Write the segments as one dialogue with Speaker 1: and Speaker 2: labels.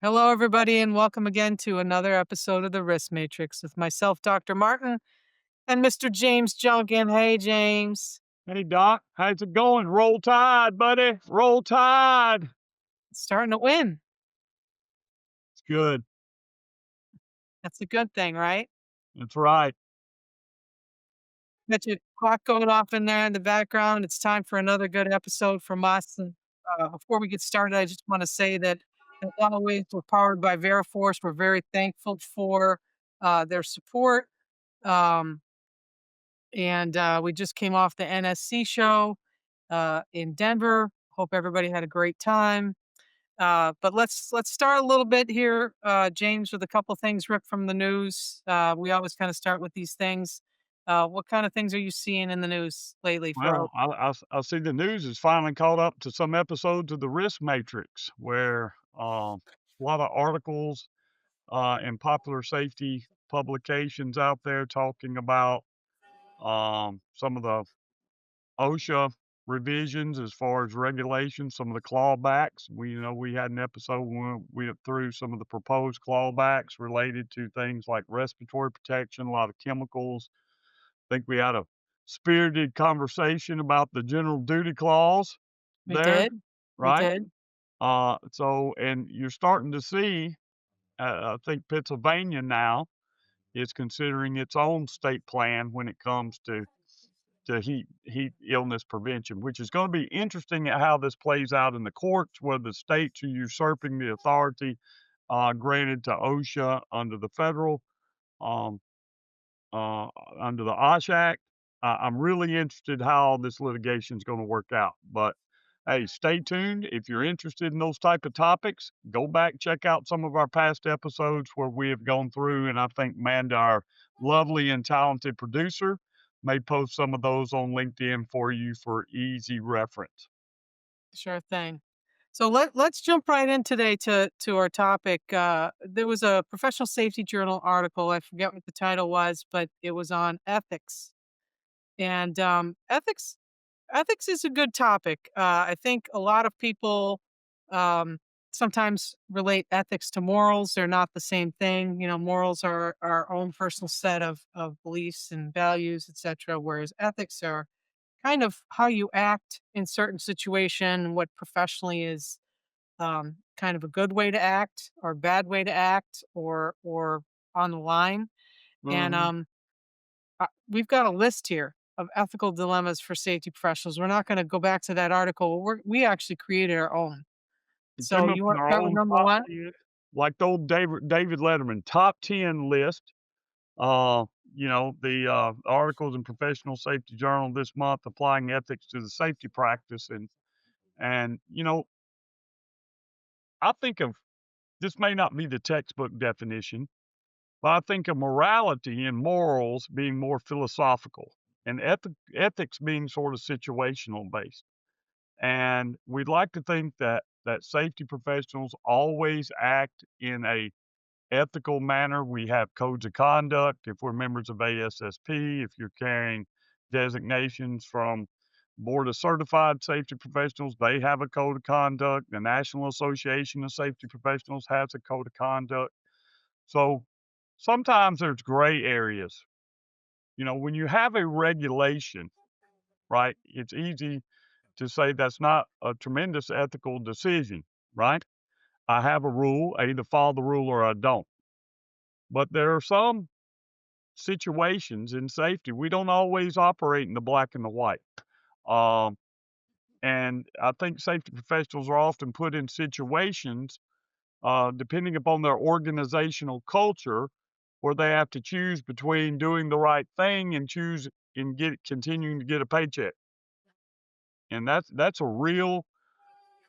Speaker 1: Hello, everybody, and welcome again to another episode of the Risk Matrix with myself, Dr. Martin, and Mr. James Junkin. Hey, James.
Speaker 2: Hey Doc, how's it going? Roll Tide, buddy. Roll Tide.
Speaker 1: Starting to win.
Speaker 2: It's good.
Speaker 1: That's a good thing, right?
Speaker 2: That's right.
Speaker 1: Got your clock going off in there in the background. It's time for another good episode from us. And before we get started, I just want to say that as always, we're powered by Veriforce. We're very thankful for their support. Um, and we just came off the NSC show in Denver. Hope everybody had a great time. But let's start a little bit here, James, with a couple things ripped from the news. We always kind of start with these things. What kind of things are you seeing in the news lately? For
Speaker 2: Well, I see the news has finally caught up to some episodes of the Risk Matrix where a lot of articles and popular safety publications out there talking about some of the OSHA revisions as far as regulations, some of the clawbacks. We had an episode when we went through some of the proposed clawbacks related to things like respiratory protection, a lot of chemicals. I think we had a spirited conversation about the general duty clause
Speaker 1: we
Speaker 2: there,
Speaker 1: did, we
Speaker 2: right?
Speaker 1: did.
Speaker 2: And you're starting to see, I think Pennsylvania now is considering its own state plan when it comes to heat illness prevention, which is going to be interesting at how this plays out in the courts, where the states are usurping the authority granted to OSHA under the federal, um, under the OSH Act. I'm really interested how this litigation is going to work out. But hey, stay tuned. If you're interested in those type of topics, go back, check out some of our past episodes where we have gone through, and I think Manda, our lovely and talented producer, may post some of those on LinkedIn for you for easy reference.
Speaker 1: Sure thing. So let's jump right in today to our topic. There was a professional safety journal article. I forget what the title was, but it was on ethics. And ethics is a good topic. I think a lot of people um, sometimes relate ethics to morals. They're not the same thing. You know, morals are our own personal set of beliefs and values, etc. Whereas ethics are kind of how you act in certain situation, what professionally is kind of a good way to act or a bad way to act, or on the line. And
Speaker 2: Mhm.
Speaker 1: we've got a list here of ethical dilemmas for safety professionals. We're not going to go back to that article. We actually created our own.
Speaker 2: We
Speaker 1: So
Speaker 2: came up
Speaker 1: you
Speaker 2: with
Speaker 1: want to
Speaker 2: our
Speaker 1: start with
Speaker 2: own
Speaker 1: number
Speaker 2: top
Speaker 1: one?
Speaker 2: 10, like the old David Letterman top 10 list. Uh, the articles in Professional Safety Journal this month applying ethics to the safety practice, and I think of this may not be the textbook definition, but I think of morality and morals being more philosophical and ethics being sort of situational based. And we'd like to think that safety professionals always act in a ethical manner. We have codes of conduct if we're members of ASSP, if you're carrying designations from Board of Certified Safety Professionals, they have a code of conduct. The National Association of Safety Professionals has a code of conduct. So sometimes there's gray areas. When you have a regulation, right, it's easy to say that's not a tremendous ethical decision, right? I have a rule, I either follow the rule or I don't. But there are some situations in safety, we don't always operate in the black and the white. Um, and I think safety professionals are often put in situations, depending upon their organizational culture, where they have to choose between doing the right thing and choose and continuing to get a paycheck. And that's a real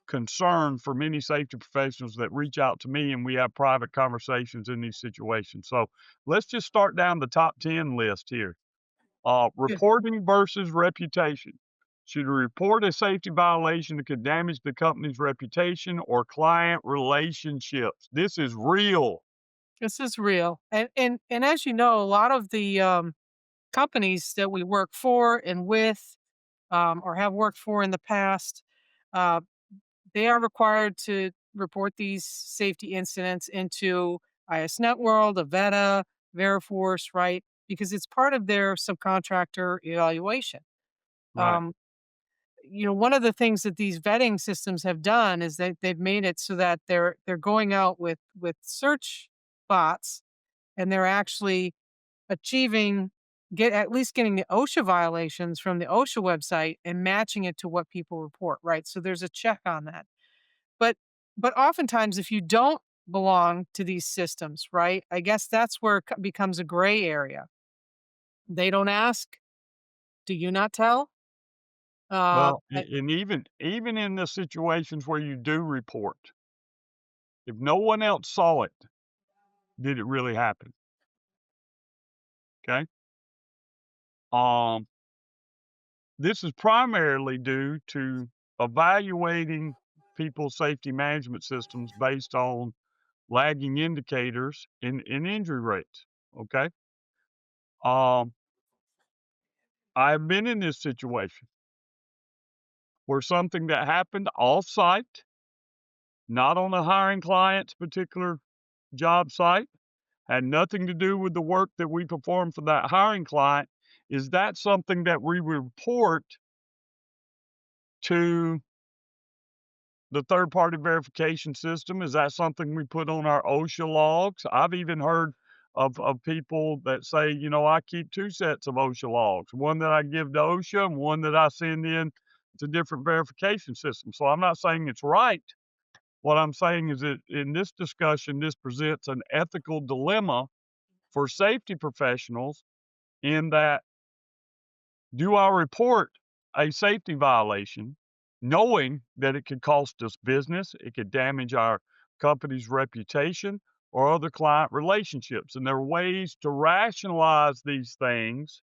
Speaker 2: concern for many safety professionals that reach out to me and we have private conversations in these situations. So let's just start down the top 10 list here.
Speaker 1: Yeah.
Speaker 2: Reporting versus reputation. Should a report a safety violation that could damage the company's reputation or client relationships? This is real.
Speaker 1: This is real. And as you know, a lot of the companies that we work for and with, or have worked for in the past, uh, they are required to report these safety incidents into ISNet World, Avetta, Veriforce, right? Because it's part of their subcontractor evaluation.
Speaker 2: Right.
Speaker 1: Um, one of the things that these vetting systems have done is that they've made it so that they're going out with search bots, and they're actually achieving get at least getting the OSHA violations from the OSHA website and matching it to what people report, right? So there's a check on that. But but oftentimes if you don't belong to these systems, right? I guess that's where it becomes a gray area. They don't ask, do you not tell?
Speaker 2: Well,
Speaker 1: I
Speaker 2: and even in the situations where you do report, if no one else saw it, did it really happen? Okay. Um, this is primarily due to evaluating people's safety management systems based on lagging indicators in injury rates. Okay. Um, I've been in this situation where something that happened off-site, not on the hiring client's particular job site, had nothing to do with the work that we perform for that hiring client. Is that something that we report to the third party verification system? Is that something we put on our OSHA logs? I've even heard of people that say, I keep two sets of OSHA logs, one that I give to OSHA and one that I send in to different verification systems. So I'm not saying it's right. What I'm saying is that in this discussion, this presents an ethical dilemma for safety professionals in that, do I report a safety violation knowing that it could cost us business, it could damage our company's reputation or other client relationships? And there are ways to rationalize these things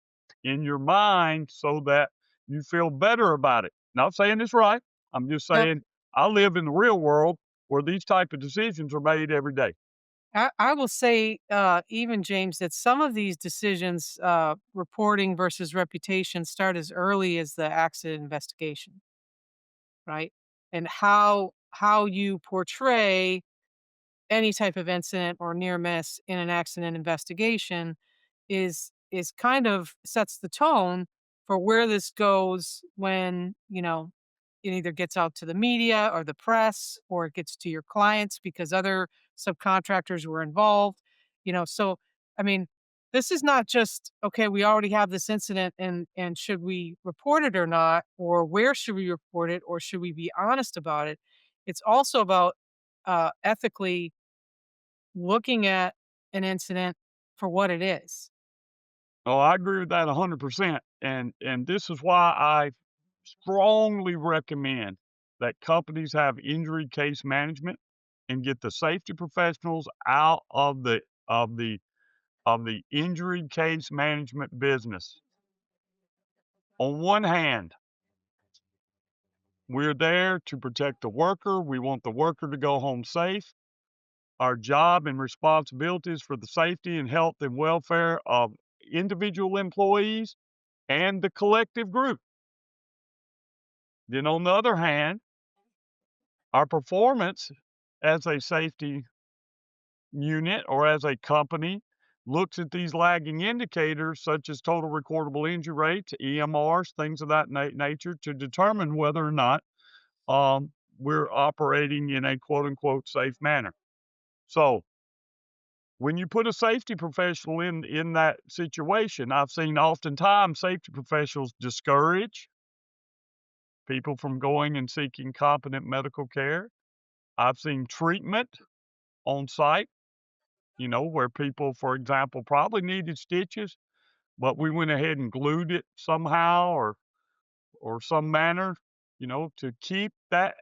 Speaker 2: in your mind so that you feel better about it. Not saying it's right. I'm just
Speaker 1: Yep.
Speaker 2: saying I live in the real world where these type of decisions are made every day.
Speaker 1: I will say, even James, that some of these decisions, reporting versus reputation, start as early as the accident investigation, right? And how you portray any type of incident or near miss in an accident investigation is kind of sets the tone for where this goes when, it either gets out to the media or the press or it gets to your clients because other subcontractors were involved. So I mean, this is not just okay, we already have this incident and should we report it or not, or where should we report it, or should we be honest about it? It's also about ethically looking at an incident for what it is.
Speaker 2: Oh, I agree with that 100%, and this is why I strongly recommend that companies have injury case management and get the safety professionals out of the injury case management business. On one hand, we're there to protect the worker. We want the worker to go home safe. Our job and responsibility is for the safety and health and welfare of individual employees and the collective group. Then on the other hand, our performance as a safety unit or as a company looks at these lagging indicators such as total recordable injury rates, EMRs, things of that nature to determine whether or not we're operating in a quote unquote safe manner. So when you put a safety professional in that situation, I've seen oftentimes safety professionals discourage people from going and seeking competent medical care. I've seen treatment on site, where people, for example, probably needed stitches, but we went ahead and glued it somehow or some manner, to keep that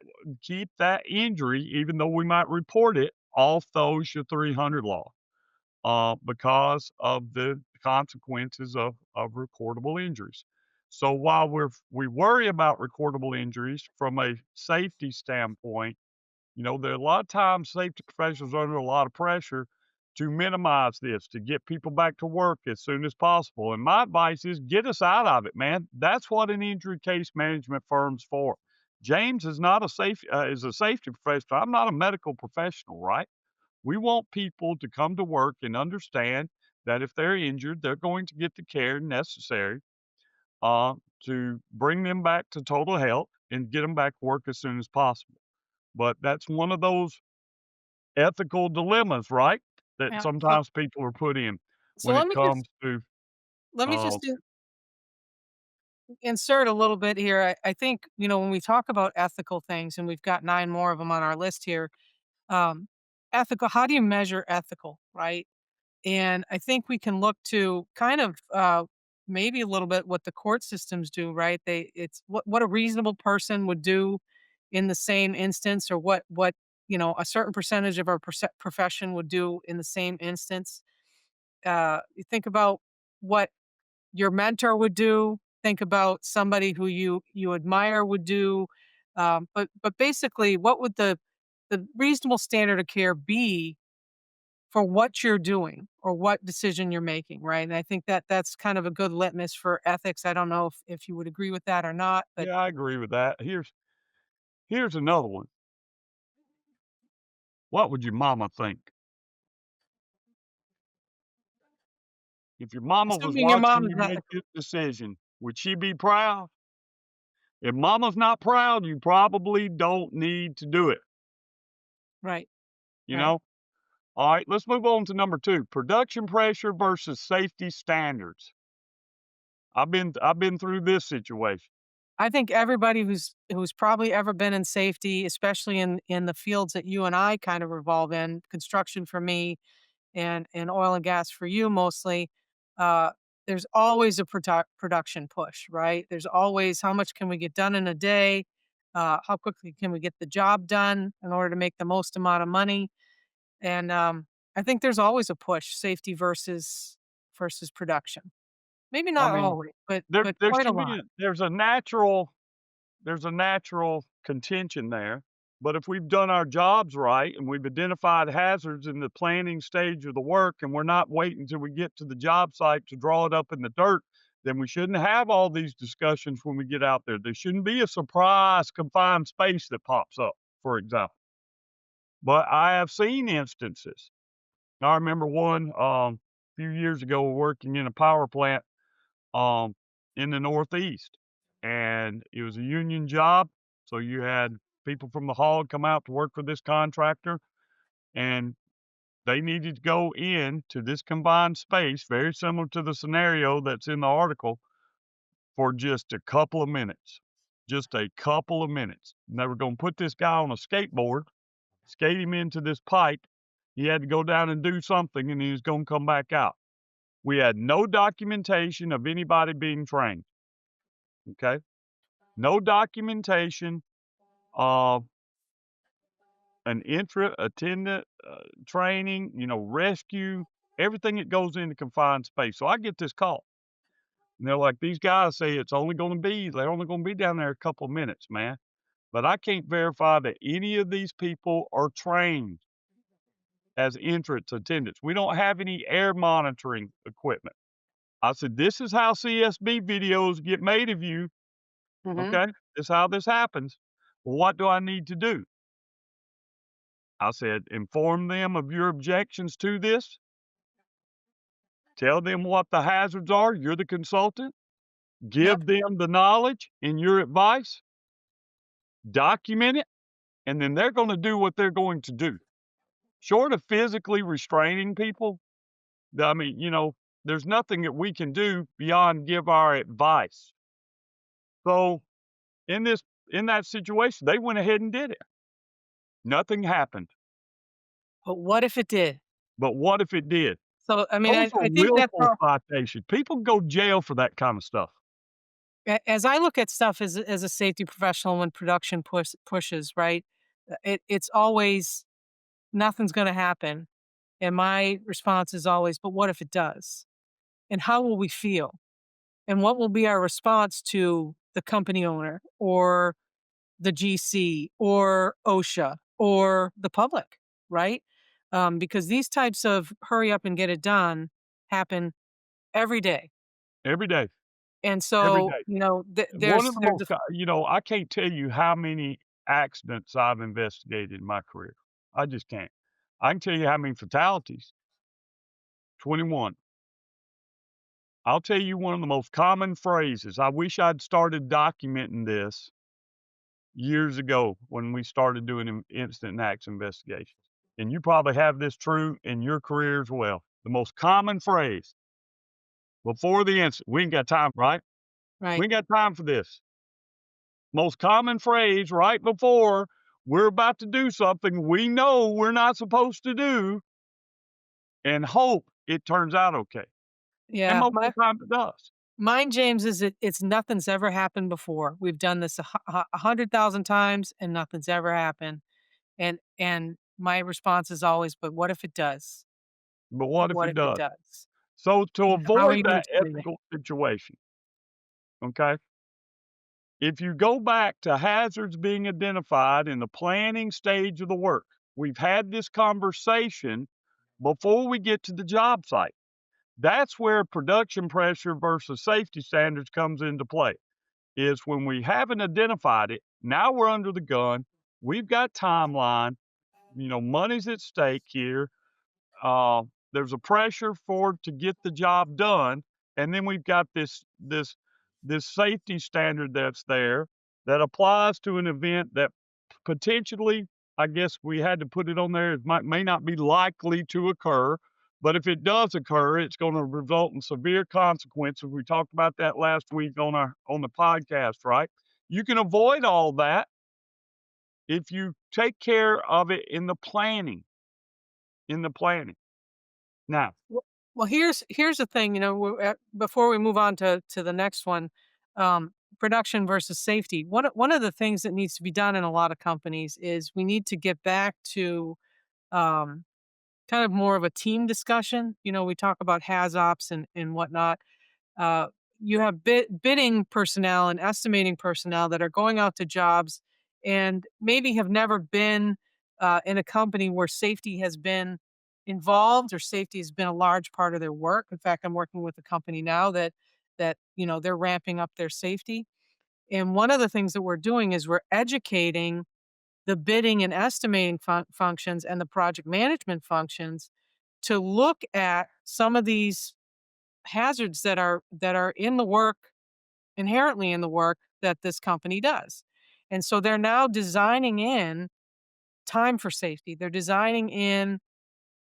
Speaker 2: injury, even though we might report it, off the OSHA 300 law, because of the consequences of recordable injuries. So while we worry about recordable injuries from a safety standpoint, there are a lot of times safety professionals are under a lot of pressure to minimize this, to get people back to work as soon as possible. And my advice is get us out of it, man. That's what an injury case management firm's for. James is not a is a safety professional. I'm not a medical professional, right? We want people to come to work and understand that if they're injured, they're going to get the care necessary uh, to bring them back to total health and get them back to work as soon as possible. But that's one of those ethical dilemmas, right? That
Speaker 1: Yeah.
Speaker 2: sometimes people are put in
Speaker 1: So
Speaker 2: when
Speaker 1: let
Speaker 2: it
Speaker 1: me
Speaker 2: comes
Speaker 1: just
Speaker 2: to,
Speaker 1: let me
Speaker 2: uh,
Speaker 1: just insert a little bit here. I think, when we talk about ethical things, and we've got 9 more of them on our list here, um, ethical, how do you measure ethical, right? And I think we can look to kind of, maybe a little bit what the court systems do, right? It's what a reasonable person would do in the same instance, or what, a certain percentage of our profession would do in the same instance. You think about what your mentor would do. Think about somebody who you admire would do. But basically, what would the reasonable standard of care be for what you're doing or what decision you're making, right? And I think that that's kind of a good litmus for ethics. I don't know if you would agree with that or not, but
Speaker 2: yeah, I agree with that. Here's another one. What would your mama think? If your mama was
Speaker 1: assuming your
Speaker 2: watching
Speaker 1: mom is
Speaker 2: you make
Speaker 1: ethical,
Speaker 2: this decision, would she be proud? If mama's not proud, you probably don't need to do it,
Speaker 1: right?
Speaker 2: you
Speaker 1: Right.
Speaker 2: know? All right, let's move on to number 2, production pressure versus safety standards. I've been through this situation.
Speaker 1: I think everybody who's probably ever been in safety, especially in the fields that you and I kind of revolve in, construction for me, and oil and gas for you mostly, uh, there's always a production push, right? There's always how much can we get done in a day? How quickly can we get the job done in order to make the most amount of money? And I think there's always a push, safety versus production. Maybe
Speaker 2: I
Speaker 1: not
Speaker 2: mean,
Speaker 1: always, but
Speaker 2: there
Speaker 1: quite a
Speaker 2: should
Speaker 1: lot.
Speaker 2: be there's a natural contention there. But if we've done our jobs right and we've identified hazards in the planning stage of the work and we're not waiting till we get to the job site to draw it up in the dirt, then we shouldn't have all these discussions when we get out there. There shouldn't be a surprise confined space that pops up, for example. But I have seen instances. I remember one a few years ago working in a power plant um, in the Northeast, and it was a union job. So you had people from the hall come out to work for this contractor, and they needed to go in to this combined space, very similar to the scenario that's in the article, for just a couple of minutes. Just a couple of minutes. And they were going to put this guy on a skateboard, skate him into this pipe. He had to go down and do something, and he was going to come back out. We had no documentation of anybody being trained. Okay. No documentation of an intra attendant, training, rescue, everything that goes into confined space. So I get this call, and they're like, "These guys say they're only gonna be down there a couple of minutes, man, but I can't verify that any of these people are trained as entrance attendants. We don't have any air monitoring equipment." I said, "This is how CSB videos get made of you,
Speaker 1: Hmm.
Speaker 2: okay? This is how this happens. Well, what do I need to do?" I said, "Inform them of your objections to this. Tell them what the hazards are. You're the consultant.
Speaker 1: Yep.
Speaker 2: Give them the knowledge in your advice. Document it, and then they're gonna do what they're going to do." Short of physically restraining people, I mean, there's nothing that we can do beyond give our advice. So, in this in that situation, they went ahead and did it. Nothing happened.
Speaker 1: But what if it did?
Speaker 2: But what if it did?
Speaker 1: So I mean,
Speaker 2: Those
Speaker 1: I,
Speaker 2: are
Speaker 1: I think that's
Speaker 2: willful
Speaker 1: how.
Speaker 2: citations. People go to jail for that kind of stuff.
Speaker 1: As I look at stuff as a safety professional, when production pushes, right? It's always nothing's going to happen, and my response is always, "But what if it does? And how will we feel? And what will be our response to the company owner, or the GC, or OSHA, or the public?" Right? Because these types of hurry up and get it done happen every day.
Speaker 2: Every day.
Speaker 1: And
Speaker 2: every
Speaker 1: so,
Speaker 2: day. One of the
Speaker 1: there's
Speaker 2: most
Speaker 1: a
Speaker 2: co I can't tell you how many accidents I've investigated in my career. I just can't. I can tell you how many fatalities, 21. I'll tell you one of the most common phrases. I wish I'd started documenting this years ago when we started doing incident and accident investigations. And you probably have this true in your career as well. The most common phrase before the incident, we ain't got time, right? We
Speaker 1: right.
Speaker 2: ain't got time for this. Most common phrase right before we're about to do something we know we're not supposed to do and hope it turns out okay. And
Speaker 1: Yeah.
Speaker 2: most of the time it does.
Speaker 1: Mine, James, is it's nothing's ever happened before. We've done this 100,000 times and nothing's ever happened. And my response is always, "But what if it does?
Speaker 2: But
Speaker 1: But
Speaker 2: what if
Speaker 1: what
Speaker 2: it
Speaker 1: if it
Speaker 2: does?
Speaker 1: does?"
Speaker 2: So to
Speaker 1: How are you
Speaker 2: avoid
Speaker 1: gonna
Speaker 2: that
Speaker 1: treat it?
Speaker 2: ethical situation, okay? If you go back to hazards being identified in the planning stage of the work, we've had this conversation before we get to the job site. That's where production pressure versus safety standards comes into play. Is when we haven't identified it, now we're under the gun. We've got timeline, money's at stake here. Uh, there's a pressure for to get the job done, and then we've got this safety standard that's there that applies to an event that potentially, I guess we had to put it on there, it may not be likely to occur, but if it does occur, it's going to result in severe consequences. We talked about that last week on the podcast, right? You can avoid all that if you take care of it in the planning. Now,
Speaker 1: Well well, here's the thing, before we move on to the next one, production versus safety. One of the things that needs to be done in a lot of companies is we need to get back to, um, kind of more of a team discussion. We talk about HAZOPs and whatnot. Uh, you have bidding personnel and estimating personnel that are going out to jobs and maybe have never been in a company where safety has been involved or safety has been a large part of their work. In fact, I'm working with a company now that they're ramping up their safety. And one of the things that we're doing is we're educating the bidding and estimating functions and the project management functions to look at some of these hazards that are in the work, inherently in the work that this company does. And so they're now designing in time for safety. They're designing in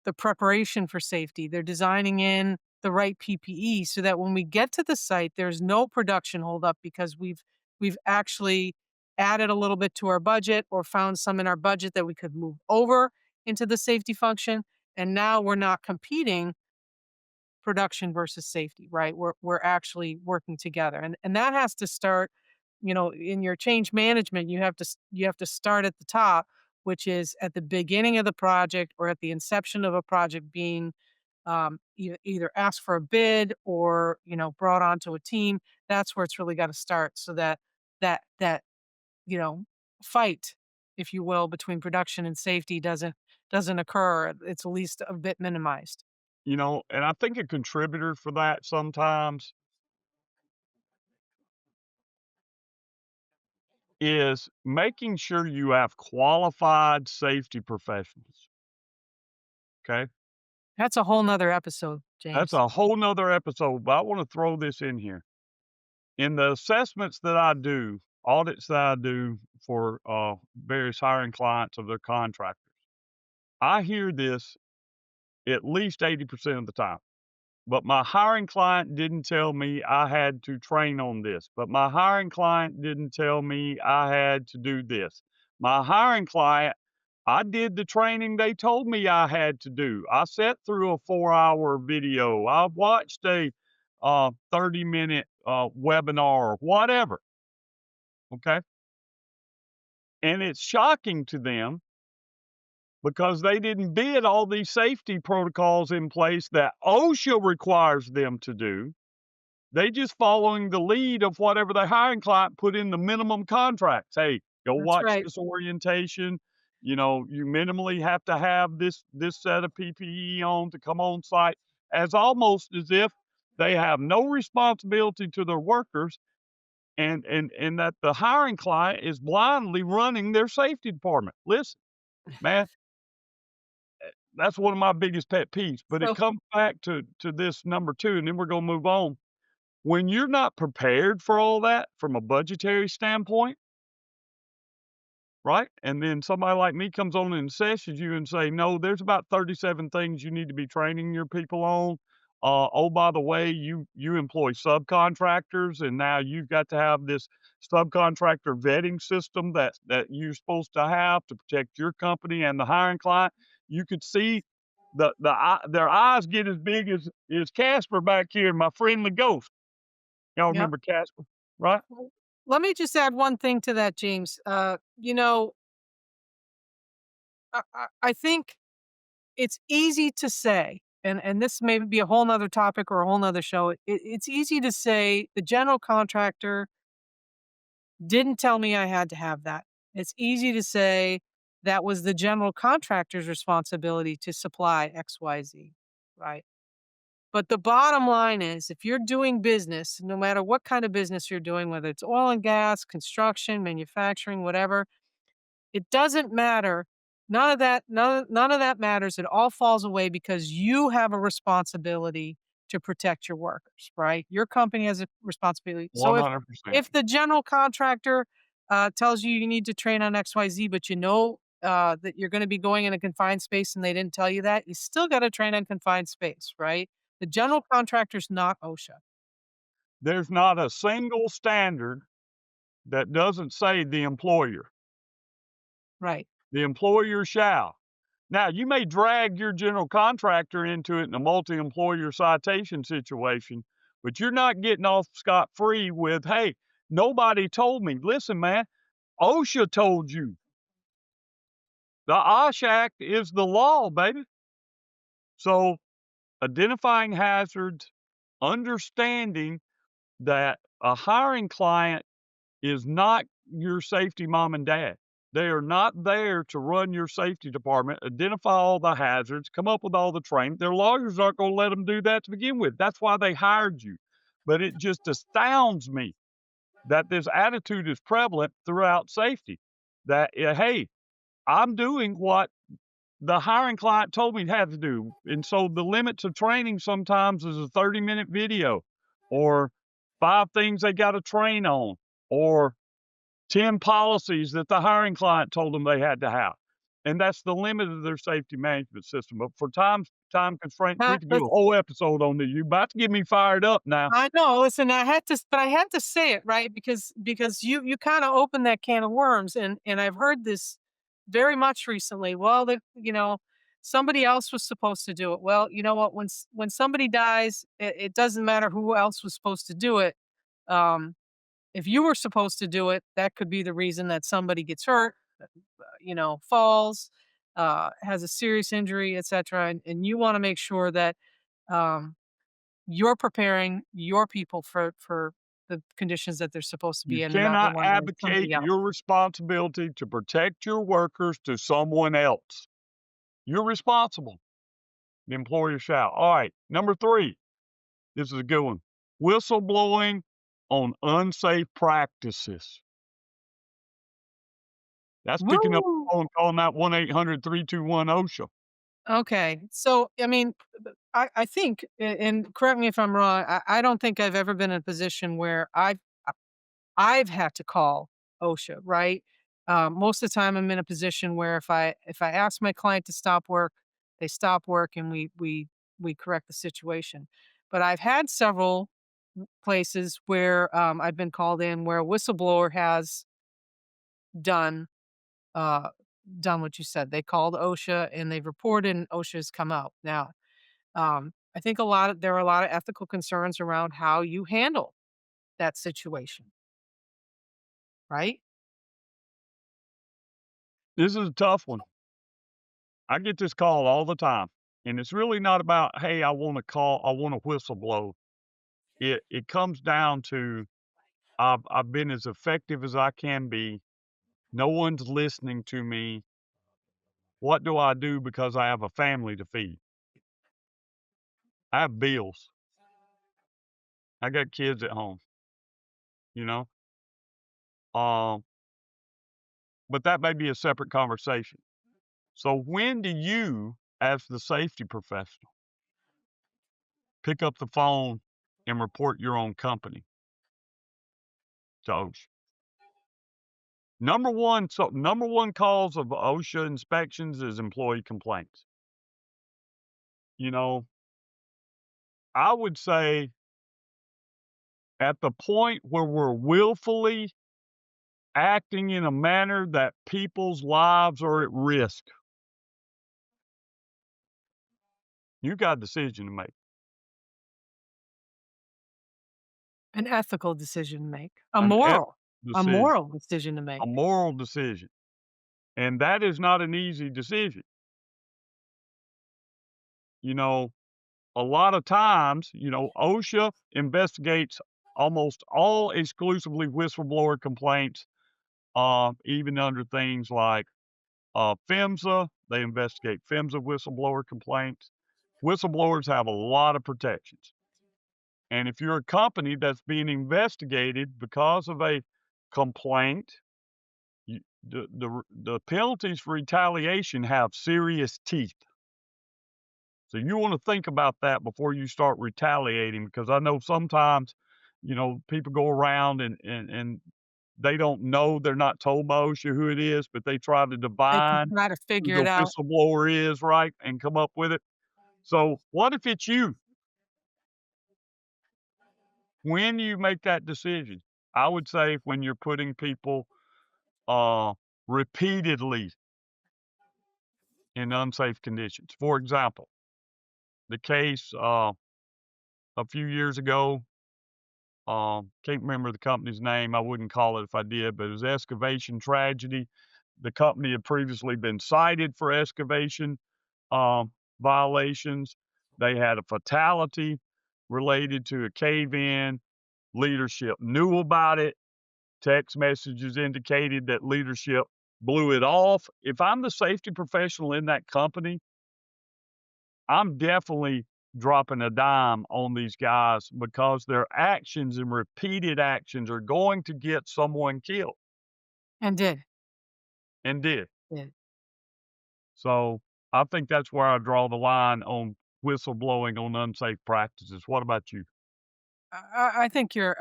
Speaker 1: the preparation for safety. They're designing in the right PPE so that when we get to the site, there's no production holdup because we've actually added a little bit to our budget or found some in our budget that we could move over into the safety function. And now we're not competing production versus safety, right? We're actually working together. And that has to start, in your change management, you have to start at the top, which is at the beginning of the project or at the inception of a project being either asked for a bid or, brought onto a team. That's where it's really got to start so that, you know, fight, if you will, between production and safety doesn't occur. It's at least a bit minimized.
Speaker 2: and I think a contributor for that sometimes is making sure you have qualified safety professionals. Okay.
Speaker 1: That's a whole nother episode,
Speaker 2: That's
Speaker 1: James.
Speaker 2: a whole nother episode, but I want to throw this in here. In the assessments that I do, audits that I do for various hiring clients of their contractors, I hear this at least 80% of the time. But my hiring client didn't tell me I had to train on this. But my hiring client didn't tell me I had to do this. My hiring client, I did the training they told me I had to do. I sat through a 4-hour video. I watched a 30-minute webinar or whatever. Okay. And it's shocking to them because they didn't bid all these safety protocols in place that OSHA requires them to do. They just following the lead of whatever their hiring client put in the minimum contracts. Hey, go
Speaker 1: That's
Speaker 2: watch
Speaker 1: right.
Speaker 2: this orientation. You minimally have to have this set of PPE on to come on site, as almost as if They have no responsibility to their workers, and that the hiring client is blindly running their safety department. Listen, man, that's one of my biggest pet peeves, but it
Speaker 1: So
Speaker 2: comes back to this number 2, and then we're gonna move on. When you're not prepared for all that from a budgetary standpoint, right? And then somebody like me comes on and assesses you and say, "No, there's about 37 things you need to be training your people on. Oh, by the way, you employ subcontractors, and now you've got to have this subcontractor vetting system that you're supposed to have to protect your company and the hiring client." You could see their eyes get as big as Casper back here, my friendly ghost. Y'all
Speaker 1: yeah.
Speaker 2: remember Casper, right?
Speaker 1: Well, let me just add one thing to that, James. I think it's easy to say, and this may be a whole nother topic or a whole nother show. It's easy to say the general contractor didn't tell me I had to have that. It's easy to say that was the general contractor's responsibility to supply XYZ, right? But the bottom line is if you're doing business, no matter what kind of business you're doing, whether it's oil and gas, construction, manufacturing, whatever, it doesn't matter. None of that matters. It all falls away because you have a responsibility to protect your workers, right? Your company has a responsibility. So if
Speaker 2: 100%.
Speaker 1: the general contractor tells you you need to train on XYZ, but you know that you're going to be going in a confined space and they didn't tell you that, you still got to train on confined space, right? The general contractor's not OSHA,
Speaker 2: There's not a single standard that doesn't say the employer.
Speaker 1: right?
Speaker 2: The employer shall. Now, you may drag your general contractor into it in a multi-employer citation situation, but you're not getting off scot-free with, "Hey, nobody told me." Listen, man, OSHA told you. The OSH Act is the law, baby. So, identifying hazards, understanding that a hiring client is not your safety mom and dad. They are not there to run your safety department, identify all the hazards, come up with all the training. Their lawyers aren't going to let them do that to begin with. That's why they hired you. But it just astounds me that this attitude is prevalent throughout safety that, hey, I'm doing what the hiring client told me to have to do. And so the limits of training sometimes is a 30-minute video or 5 things they got to train on or 10 policies that the hiring client told them they had to have. And that's the limit of their safety management system. But for time constraints, we could do a
Speaker 1: Let's
Speaker 2: whole episode on this. You about to get me fired up now.
Speaker 1: I know. Listen, but I had to say it, right? Because you kind of opened that can of worms, and I've heard this very much recently. Well, somebody else was supposed to do it. Well, you know what? When somebody dies, it doesn't matter who else was supposed to do it. Um, if you were supposed to do it, that could be the reason that somebody gets hurt, falls, has a serious injury, etc. And you want to make sure that um, you're preparing your people for the conditions that they're supposed to
Speaker 2: You
Speaker 1: be in and not the
Speaker 2: cannot
Speaker 1: ones that
Speaker 2: abdicate
Speaker 1: somebody else.
Speaker 2: your responsibility to protect your workers to someone else. You're responsible. The employer shall. All right. Number 3. This is a good one. Whistleblowing on unsafe practices. That's picking up
Speaker 1: Woo!
Speaker 2: the phone, calling that 1-800-321 OSHA.
Speaker 1: Okay. So, I mean, I think, and correct me if I'm wrong, I don't think I've ever been in a position where I've had to call OSHA, right? Most of the time, I'm in a position where if I ask my client to stop work, they stop work, and we correct the situation. But I've had several places where I've been called in where a whistleblower has done uh, done what you said. They called OSHA and they've reported, and OSHA's come out. Now, I think there are a lot of ethical concerns around how you handle that situation, right?
Speaker 2: This is a tough one. I get this call all the time, and it's really not about, "Hey, I wanna whistleblow." It comes down to, I've been as effective as I can be. No one's listening to me. What do I do because I have a family to feed? I have bills. I got kids at home, you know? Um, but that may be a separate conversation. So when do you, as the safety professional, pick up the phone and report your own company to OSHA? Number one cause of OSHA inspections is employee complaints. You know, I would say at the point where we're willfully acting in a manner that people's lives are at risk, you got a decision to make.
Speaker 1: An ethical decision to make,
Speaker 2: An ethical
Speaker 1: a
Speaker 2: decision,
Speaker 1: moral decision to
Speaker 2: a
Speaker 1: make.
Speaker 2: moral decision, and that is not an easy decision. You know, a lot of times, OSHA investigates almost all exclusively whistleblower complaints, even under things like PHMSA. They investigate PHMSA whistleblower complaints. Whistleblowers have a lot of protections. And if you're a company that's being investigated because of a complaint, the penalties for retaliation have serious teeth. So you want to think about that before you start retaliating, because I know sometimes, people go around and they don't know, they're not told by OSHA who it is, but they try to
Speaker 1: They can
Speaker 2: divine
Speaker 1: try to
Speaker 2: who
Speaker 1: figure
Speaker 2: the
Speaker 1: it out.
Speaker 2: whistleblower is, right, and come up with it. So what if it's you? When you make that decision, I would say when you're putting people uh, repeatedly in unsafe conditions. For example, the case a few years ago, can't remember the company's name. I wouldn't call it if I did, but it was excavation tragedy. The company had previously been cited for excavation violations. They had a fatality related to a cave in. Leadership knew about it. Text messages indicated that leadership blew it off. If I'm the safety professional in that company, I'm definitely dropping a dime on these guys because their actions and repeated actions are going to get someone killed,
Speaker 1: And did.
Speaker 2: and did.
Speaker 1: Did.
Speaker 2: So I think that's where I draw the line on whistleblowing on unsafe practices. What about you?
Speaker 1: I think you're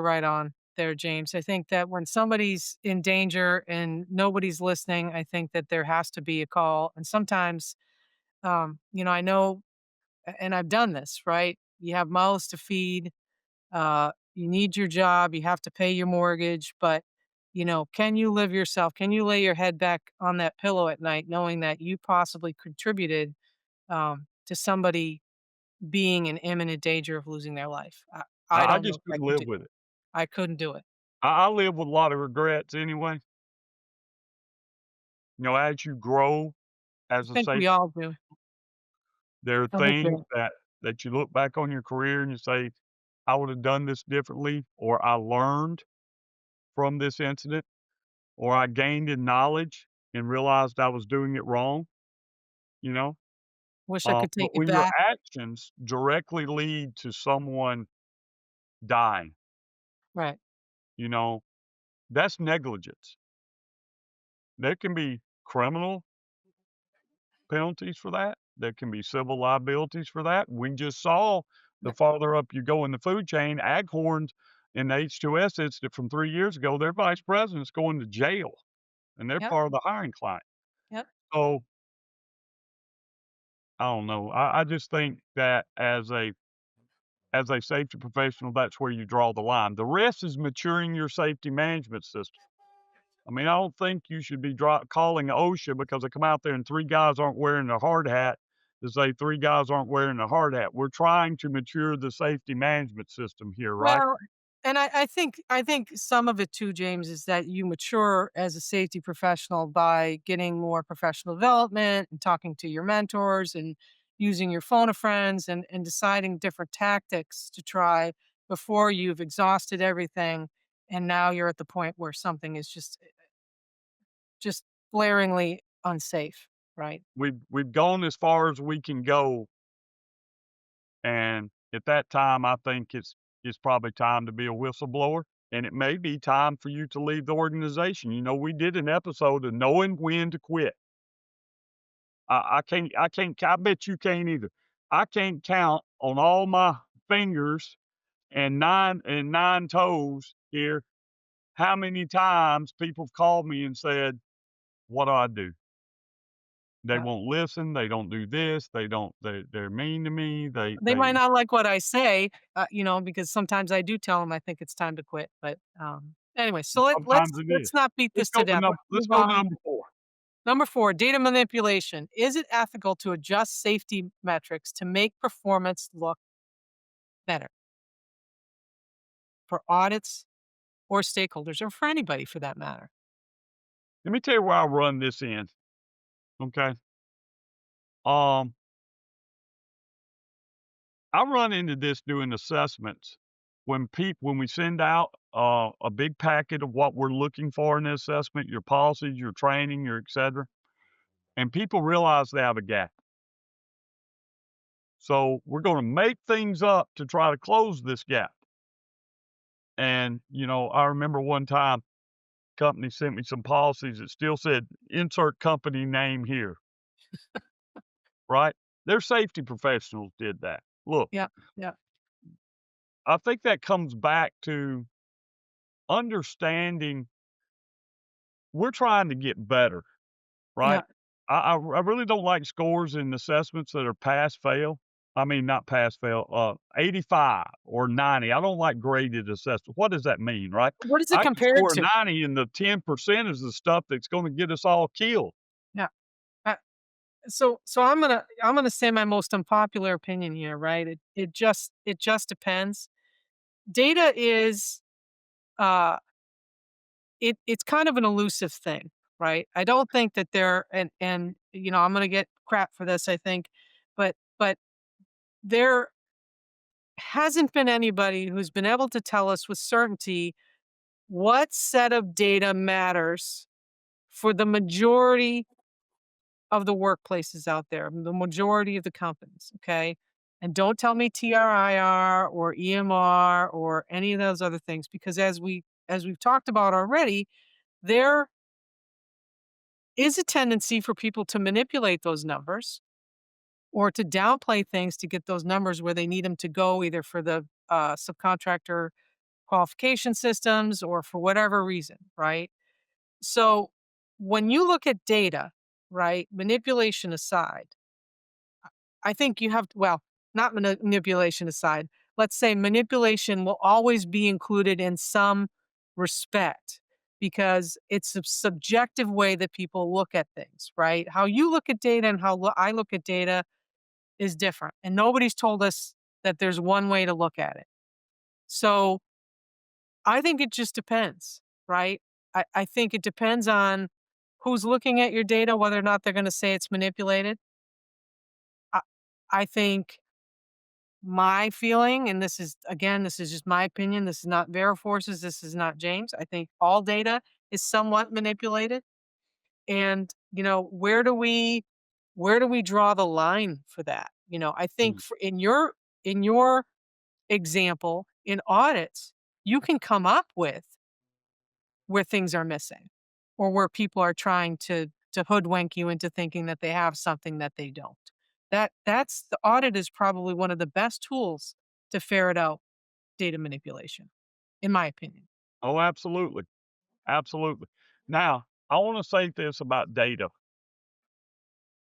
Speaker 1: right on there, James. I think that when somebody's in danger and nobody's listening, I think that there has to be a call. And sometimes, I know, and I've done this, right? You have mouths to feed. You need your job. You have to pay your mortgage, but can you live yourself? Can you lay your head back on that pillow at night, knowing that you possibly contributed to somebody being in imminent danger of losing their life? I
Speaker 2: I
Speaker 1: don't know
Speaker 2: just
Speaker 1: if I
Speaker 2: couldn't
Speaker 1: could
Speaker 2: live
Speaker 1: do
Speaker 2: with
Speaker 1: it.
Speaker 2: it.
Speaker 1: I couldn't do it.
Speaker 2: I live with a lot of regrets anyway. As you grow
Speaker 1: I
Speaker 2: as a
Speaker 1: think we
Speaker 2: safety,
Speaker 1: all do.
Speaker 2: there are
Speaker 1: I think
Speaker 2: things that you look back on your career and you say, I would have done this differently, or I learned from this incident, or I gained in knowledge and realized I was doing it wrong, you know?
Speaker 1: wish I could
Speaker 2: But
Speaker 1: take it
Speaker 2: when your
Speaker 1: back.
Speaker 2: actions directly lead to someone dying,
Speaker 1: Right.
Speaker 2: you know, that's negligence. There can be criminal penalties for that. There can be civil liabilities for that. We just saw the
Speaker 1: Right.
Speaker 2: farther up you go in the food chain, Aghorns in the H2S incident from 3 years ago, their vice president's going to jail and they're
Speaker 1: Yep.
Speaker 2: part of the hiring client.
Speaker 1: Yep.
Speaker 2: So I don't know. I just think that as a safety professional, that's where you draw the line. The rest is maturing your safety management system. I mean, I don't think you should be calling OSHA because they come out there and three guys aren't wearing a hard hat to say three guys aren't wearing a hard hat. We're trying to mature the safety management system here, right?
Speaker 1: Well, and I think some of it too, James, is that you mature as a safety professional by getting more professional development and talking to your mentors and using your phone of friends and deciding different tactics to try before you've exhausted everything and now you're at the point where something is just glaringly unsafe, right?
Speaker 2: We've gone as far as we can go, and at that time, I think It's probably time to be a whistleblower, and it may be time for you to leave the organization. You know, we did an episode of knowing when to quit. I bet you can't either. I can't count on all my fingers and 9 toes here how many times people have called me and said, "What do I do?" They
Speaker 1: Yeah.
Speaker 2: won't listen, they don't do this, they're mean to me,
Speaker 1: They might not like what I say, because sometimes I do tell them I think it's time to quit, but, anyway, so
Speaker 2: sometimes it is.
Speaker 1: let's not beat this to death. Let's
Speaker 2: Let's
Speaker 1: move
Speaker 2: go to
Speaker 1: on.
Speaker 2: number 4.
Speaker 1: Number 4, data manipulation. Is it ethical to adjust safety metrics to make performance look better for audits or stakeholders or for anybody for that matter?
Speaker 2: Let me tell you where I run this in, okay? Um, I run into this doing assessments when we send out, a big packet of what we're looking for in the assessment, your policies, your training, your et cetera, and people realize they have a gap. So, we're gonna make things up to try to close this gap. And, I remember one time, company sent me some policies that still said, "Insert company name here," right? Their safety professionals did that. Look,
Speaker 1: Yeah, yeah,
Speaker 2: I think that comes back to understanding we're trying to get better,
Speaker 1: yeah.
Speaker 2: right? I really don't like scores in assessments that are pass fail. I mean, not pass fail, 85 or 90. I don't like graded assessments. What does that mean, right?
Speaker 1: What is it
Speaker 2: I can
Speaker 1: compared
Speaker 2: score a
Speaker 1: to?
Speaker 2: 90 and the 10% is the stuff that's gonna get us all killed.
Speaker 1: Yeah. Uh, so I'm gonna say my most unpopular opinion here, right? It just depends. Data is it's kind of an elusive thing, right? I don't think that there and I'm gonna get crap for this, I think, but there hasn't been anybody who's been able to tell us with certainty what set of data matters for the majority of the workplaces out there, the majority of the companies, okay? And don't tell me TRIR or EMR or any of those other things because as we've talked about already, there is a tendency for people to manipulate those numbers or to downplay things to get those numbers where they need them to go, either for the subcontractor qualification systems or for whatever reason, right? So when you look at data, right, manipulation aside, I think you have to, well, not manipulation aside, let's say manipulation will always be included in some respect because it's a subjective way that people look at things, right? How you look at data and how I look at data is different. And nobody's told us that there's one way to look at it. So I think it just depends, right? I think it depends on who's looking at your data, whether or not they're going to say it's manipulated. I, I think my feeling, and this is again, this is just my opinion. This is not Veriforce's. This is not James. I think all data is somewhat manipulated. And where do we draw the line for that? I think
Speaker 2: Mm.
Speaker 1: in your example in audits, you can come up with where things are missing or where people are trying to hoodwink you into thinking that they have something that they don't. That's the audit is probably one of the best tools to ferret out data manipulation, in my opinion.
Speaker 2: Oh, absolutely, absolutely. Now, I wanna say this about data.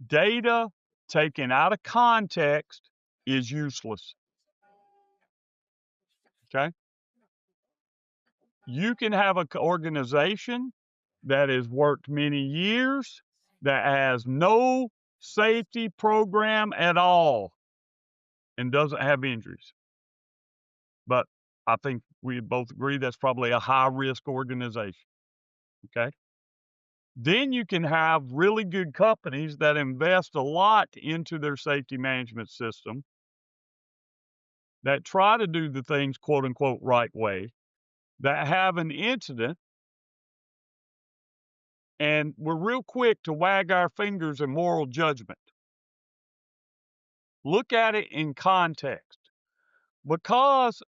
Speaker 2: Data taken out of context is useless, okay? You can have a organization that has worked many years, that has no safety program at all and doesn't have injuries. But I think we both agree that's probably a high risk organization, okay? Then you can have really good companies that invest a lot into their safety management system that try to do the things quote unquote right way, that have an incident, and we're real quick to wag our fingers in moral judgment. Look at it in context. Because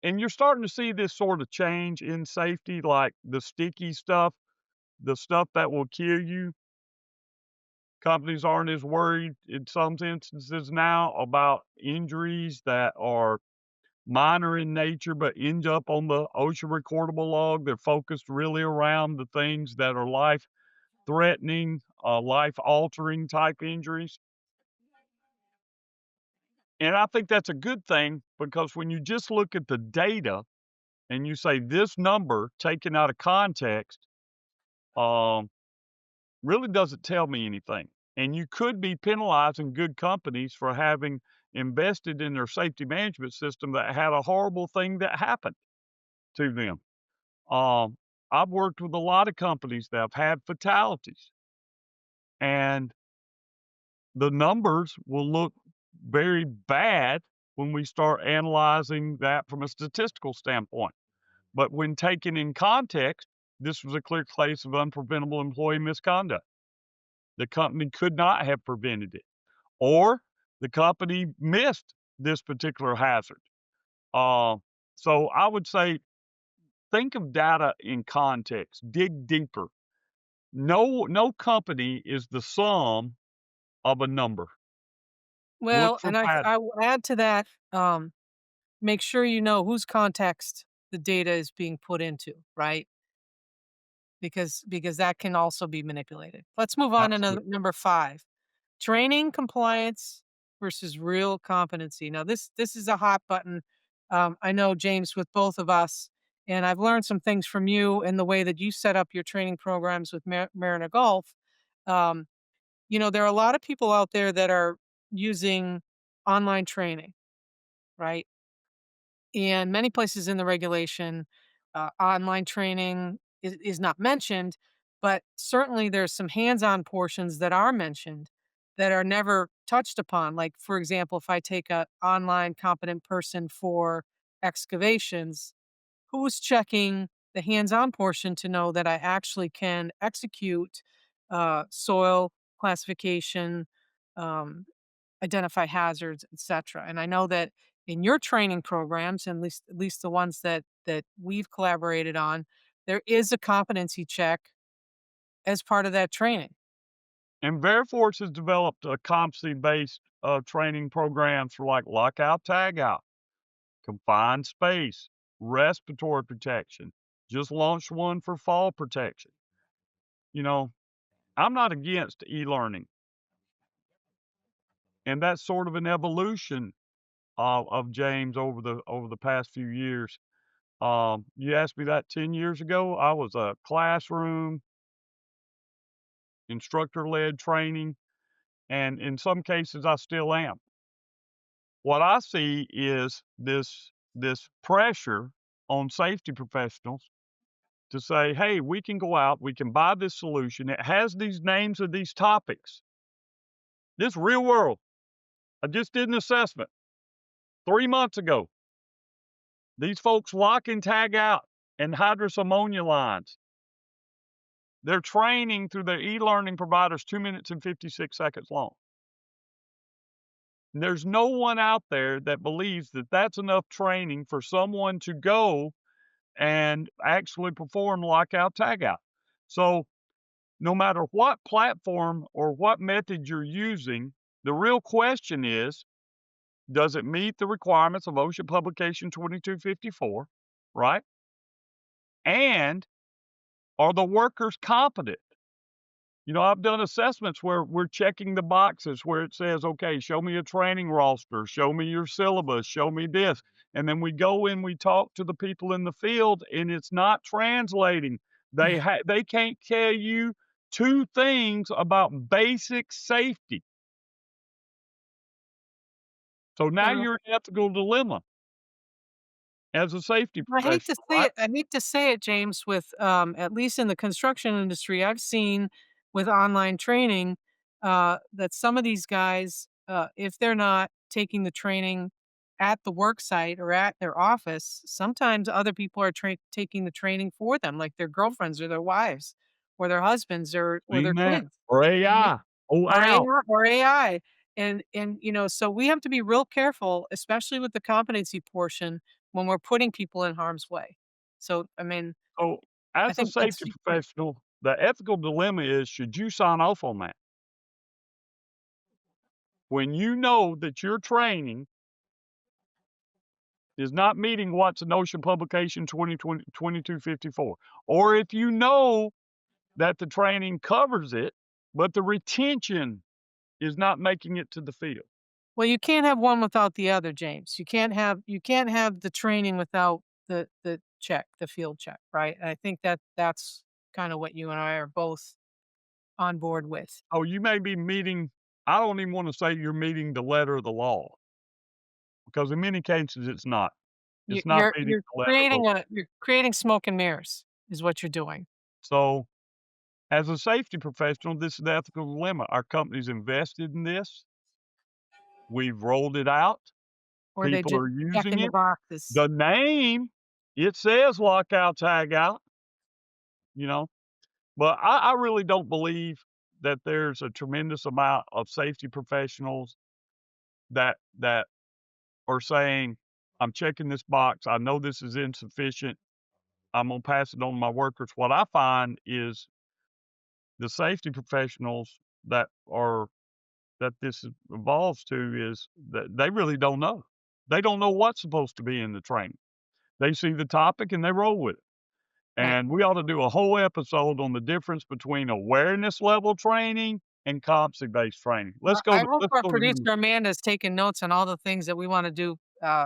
Speaker 2: and you're starting to see this sort of change in safety, like the sticky stuff, the stuff that will kill you. Companies aren't as worried in some instances now about injuries that are minor in nature, but end up on the OSHA recordable log. They're focused really around the things that are life threatening, life altering type injuries. And I think that's a good thing because when you just look at the data and you say this number taken out of context, um, really doesn't tell me anything. And you could be penalizing good companies for having invested in their safety management system that had a horrible thing that happened to them. Um, I've worked with a lot of companies that have had fatalities, and the numbers will look very bad when we start analyzing that from a statistical standpoint. But when taken in context, this was a clear case of unpreventable employee misconduct. The company could not have prevented it, or the company missed this particular hazard. Uh, so I would say think of data in context, dig deeper. No company is the sum of a number. Look
Speaker 1: Well,
Speaker 2: for
Speaker 1: and
Speaker 2: patterns.
Speaker 1: I will add to that, make sure you know whose context the data is being put into, right? Because that can also be manipulated. Let's move on to
Speaker 2: Absolutely.
Speaker 1: number 5. Training compliance versus real competency. Now this is a hot button. I know James with both of us, and I've learned some things from you in the way that you set up your training programs with Mariner Golf. Um, there are a lot of people out there that are using online training, right? And many places in the regulation, online training is not mentioned, but certainly there's some hands-on portions that are mentioned that are never touched upon. Like, for example, if I take a online competent person for excavations, who's checking the hands-on portion to know that I actually can execute soil classification, um, identify hazards, etc. And I know that in your training programs, and at least the ones that we've collaborated on, there is a competency check as part of that training.
Speaker 2: And Veriforce has developed a competency-based training programs for like lockout, tagout, confined space, respiratory protection. Just launched one for fall protection. You know, I'm not against e-learning, and that's sort of an evolution of James over the past few years. You asked me that 10 years ago. I was a classroom instructor-led training, and in some cases, I still am. What I see is this pressure on safety professionals to say, "Hey, we can go out, we can buy this solution. It has these names of these topics. This real world. I just did an assessment 3 months ago. These folks lock and tag out and hydrous ammonia lines. They're training through their e-learning providers 2 minutes and 56 seconds long. There's no one out there that believes that that's enough training for someone to go and actually perform lockout tagout. So no matter what platform or what method you're using, the real question is, does it meet the requirements of OSHA publication 2254, right? And are the workers competent? I've done assessments where we're checking the boxes where it says, okay, show me a training roster, show me your syllabus, show me this. And then we go in, we talk to the people in the field, and it's not translating. They can't tell you two things about basic safety. So now
Speaker 1: Well,
Speaker 2: you're in an ethical dilemma as a safety
Speaker 1: I hate to
Speaker 2: professional,
Speaker 1: say
Speaker 2: right?
Speaker 1: it. I hate to say it, James. With at least in the construction industry, I've seen with online training that some of these guys, if they're not taking the training at the work site or at their office, sometimes other people are taking the training for them, like their girlfriends or their wives or their husbands or their
Speaker 2: Seen that.
Speaker 1: kids.
Speaker 2: Or
Speaker 1: Ye
Speaker 2: AI. Oh,
Speaker 1: or
Speaker 2: ow.
Speaker 1: AI or AI. So we have to be real careful, especially with the competency portion when we're putting people in harm's way. So, I mean,
Speaker 2: So,
Speaker 1: I
Speaker 2: as a
Speaker 1: think that's
Speaker 2: safety professional, the ethical dilemma is, should you sign off on that? When you know that your training is not meeting what's in OSHA publication 2254, or if you know that the training covers it, but the retention is not making it to the field.
Speaker 1: well, you can't have one without the other, James. You can't have the training without the check, the field check, right? And I think that that's kind of what you and I are both on board with.
Speaker 2: Oh, you may be meeting, I don't even wanna say you're meeting the letter of the law, because in many cases it's not.
Speaker 1: You,
Speaker 2: It's not
Speaker 1: you're
Speaker 2: meeting
Speaker 1: you're
Speaker 2: the letter of the
Speaker 1: creating
Speaker 2: law.
Speaker 1: a you're creating smoke and mirrors is what you're doing.
Speaker 2: So, as a safety professional, this is the ethical dilemma. Our company's invested in this. We've rolled it out.
Speaker 1: Or they
Speaker 2: People
Speaker 1: just
Speaker 2: are using
Speaker 1: checking the
Speaker 2: it.
Speaker 1: boxes.
Speaker 2: The name, it says lockout, tagout, you know, but I really don't believe that there's a tremendous amount of safety professionals that are saying, "I'm checking this box. I know this is insufficient. I'm gonna pass it on to my workers." What I find is the safety professionals that this evolves to is that they really don't know. They don't know what's supposed to be in the training. They see the topic and they roll with it.
Speaker 1: Right.
Speaker 2: And we ought to do a whole episode on the difference between awareness level training and competency-based training.
Speaker 1: I hope
Speaker 2: Let's
Speaker 1: our
Speaker 2: go to number
Speaker 1: producer Amanda's taking notes on all the things that we wanna do,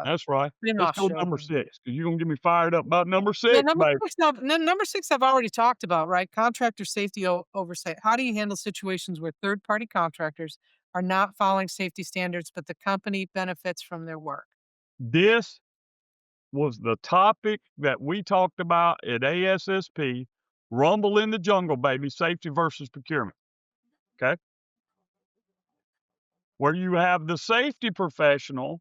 Speaker 2: that's right. Let's
Speaker 1: spin-off
Speaker 2: go
Speaker 1: shows
Speaker 2: number
Speaker 1: on.
Speaker 2: 6 because 'cause you're gonna get me fired up about number
Speaker 1: Yeah,
Speaker 2: 6, baby.
Speaker 1: number 6 I've already talked about, right? Contractor safety oversight. How do you handle situations where third-party contractors are not following safety standards, but the company benefits from their work?
Speaker 2: This was the topic that we talked about at ASSP, Rumble in the Jungle, baby, safety versus procurement, okay? Where you have the safety professional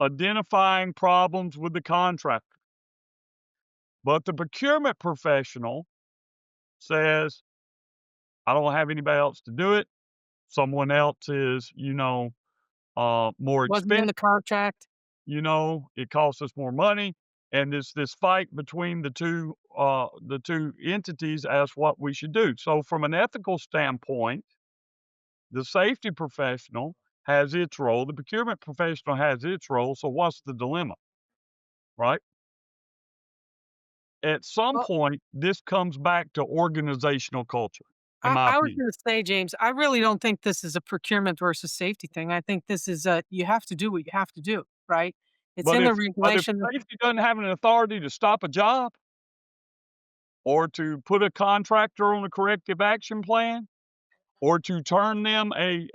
Speaker 2: identifying problems with the contractor, but the procurement professional says, "I don't have anybody else to do it. Someone else is, more
Speaker 1: Wasn't in
Speaker 2: expensive,
Speaker 1: the contract.
Speaker 2: it costs us more money." And this fight between the two entities as what we should do. So from an ethical standpoint, the safety professional has its role, the procurement professional has its role. So what's the dilemma, right? At some
Speaker 1: Well,
Speaker 2: point, this comes back to organizational culture, in my
Speaker 1: I was
Speaker 2: opinion.
Speaker 1: gonna say, James, I really don't think this is a procurement versus safety thing. I think this is a you have to do what you have to do, right? It's
Speaker 2: But
Speaker 1: in the
Speaker 2: if
Speaker 1: regulation.
Speaker 2: safety doesn't have an authority to stop a job or to put a contractor on a corrective action plan or to turn them a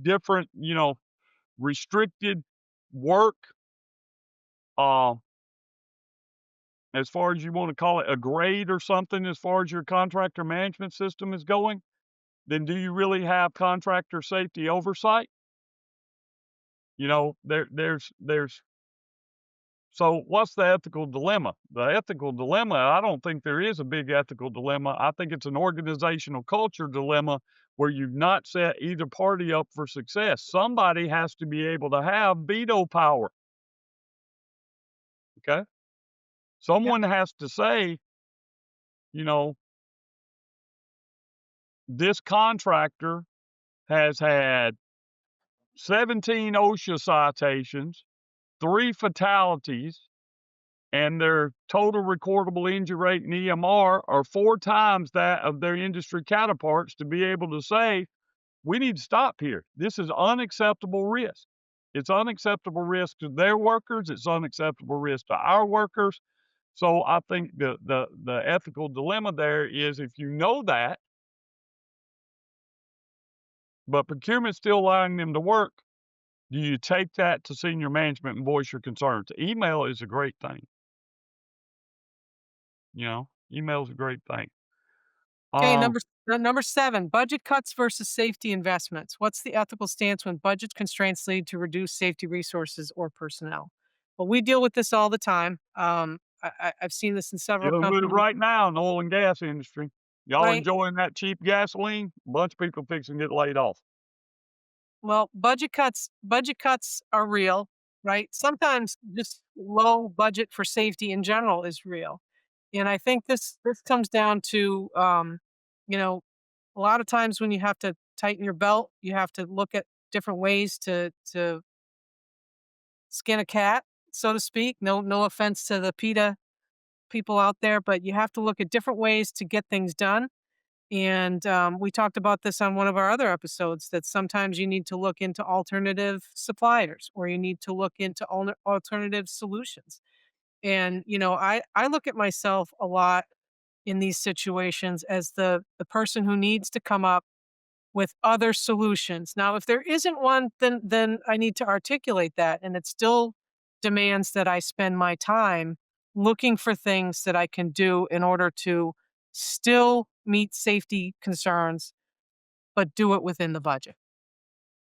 Speaker 2: different, restricted work, uh, as far as you wanna call it, a grade or something as far as your contractor management system is going, then do you really have contractor safety oversight? There's so what's the ethical dilemma? The ethical dilemma, I don't think there is a big ethical dilemma. I think it's an organizational culture dilemma where you've not set either party up for success. Somebody has to be able to have veto power, okay?
Speaker 1: Yep.
Speaker 2: Someone has to say, you know, this contractor has had 17 OSHA citations, 3 fatalities, and their total recordable injury rate in EMR are 4 times that of their industry counterparts to be able to say, "We need to stop here. This is unacceptable risk." It's unacceptable risk to their workers, it's unacceptable risk to our workers. So I think the ethical dilemma there is if you know that, but procurement's still allowing them to work, do you take that to senior management and voice your concerns? Email is a great thing, email is a great thing.
Speaker 1: Okay,
Speaker 2: Um,
Speaker 1: number 7, budget cuts versus safety investments. What's the ethical stance when budget constraints lead to reduced safety resources or personnel? Well, we deal with this all the time. I've seen this in several
Speaker 2: Dealing with it
Speaker 1: companies,
Speaker 2: right now in the oil and gas industry. Y'all
Speaker 1: right?
Speaker 2: enjoying that cheap gasoline? A bunch of people fixing to get laid off.
Speaker 1: Well, budget cuts are real. right? Sometimes just low budget for safety in general is real. And I think this comes down to you know, a lot of times when you have to tighten your belt, you have to look at different ways to skin a cat, so to speak. No offense to the PETA people out there, but you have to look at different ways to get things done. And we talked about this on one of our other episodes that sometimes you need to look into alternative suppliers or you need to look into alternative solutions. And, I look at myself a lot in these situations as the person who needs to come up with other solutions. Now, if there isn't one, then I need to articulate that, and it still demands that I spend my time looking for things that I can do in order to still meet safety concerns, but do it within the budget.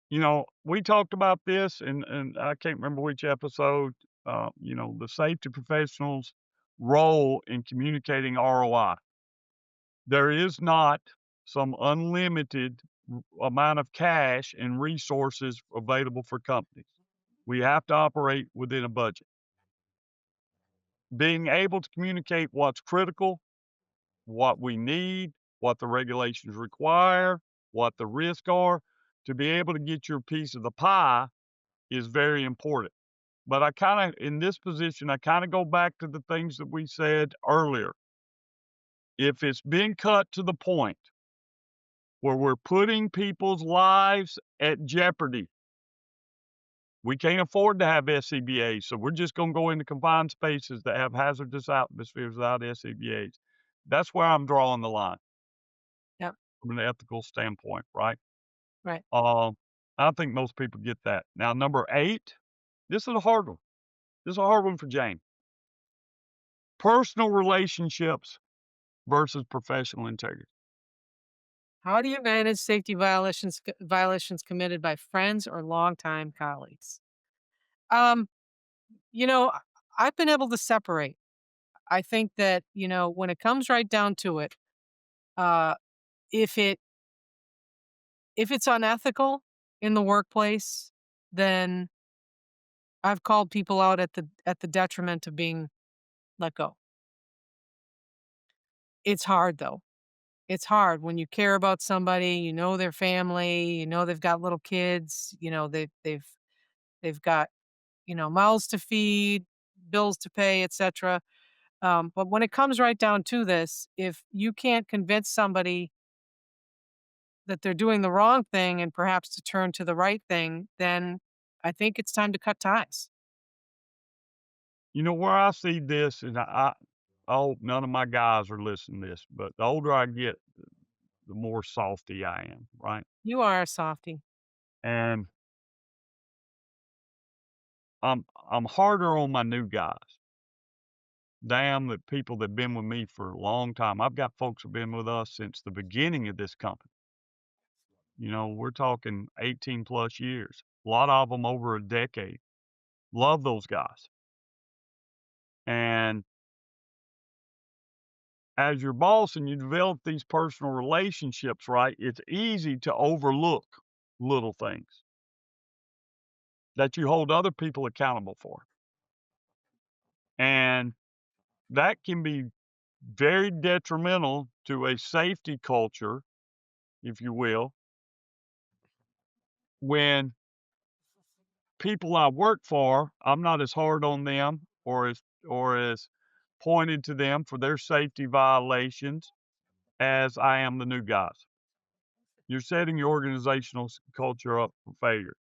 Speaker 2: We talked about this, and I can't remember which episode, the safety professionals' role in communicating ROI. There is not some unlimited amount of cash and resources available for companies. We have to operate within a budget. Being able to communicate what's critical, what we need, what the regulations require, what the risks are, to be able to get your piece of the pie is very important. But in this position, I kind of go back to the things that we said earlier. If it's been cut to the point where we're putting people's lives at jeopardy, we can't afford to have SCBAs. So we're just going to go into confined spaces that have hazardous atmospheres without SCBAs. That's where I'm drawing the line
Speaker 1: Yep.
Speaker 2: from an ethical standpoint, right?
Speaker 1: Right.
Speaker 2: Um, I think most people get that. Now, number 8, this is a hard one. This is a hard one for Jane. Personal relationships versus professional integrity.
Speaker 1: How do you manage safety violations committed by friends or longtime colleagues? Um, you know, I- I've been able to separate. I think that, when it comes right down to it, uh, if it if it's unethical in the workplace, then I've called people out at the detriment of being let go. It's hard though. It's hard when you care about somebody, their family, they've got little kids, they've got, mouths to feed, bills to pay, etc. But when it comes right down to this, if you can't convince somebody that they're doing the wrong thing and perhaps to turn to the right thing, then I think it's time to cut ties.
Speaker 2: Where I see this, and I hope none of my guys are listening to this, but the older I get, the more softy I am, right?
Speaker 1: You are a softie.
Speaker 2: And I'm harder on my new guys. Damn the people that've been with me for a long time. I've got folks who've been with us since the beginning of this company. We're talking 18 plus years. A lot of them over a decade. Love those guys. And as your boss and you develop these personal relationships, right, it's easy to overlook little things that you hold other people accountable for. And that can be very detrimental to a safety culture, if you will, when people I work for, I'm not as hard on them or as pointed to them for their safety violations as I am the new guys. You're setting your organizational culture up for failure.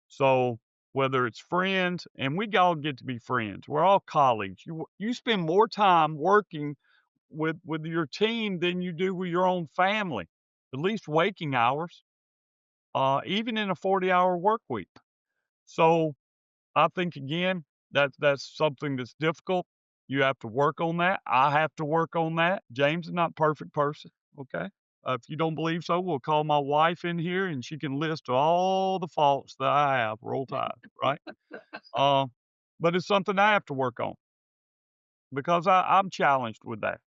Speaker 2: So whether it's friends, and we all get to be friends, we're all colleagues. You spend more time working with your team than you do with your own family, at least waking hours, even in a 40-hour work week. So I think again that's something that's difficult. You have to work on that. I have to work on that. James is not a perfect person. Okay. If you don't believe so, we'll call my wife in here and she can list all the faults that I have. Roll Tide, right? Uh, but it's something I have to work on because I'm challenged with that.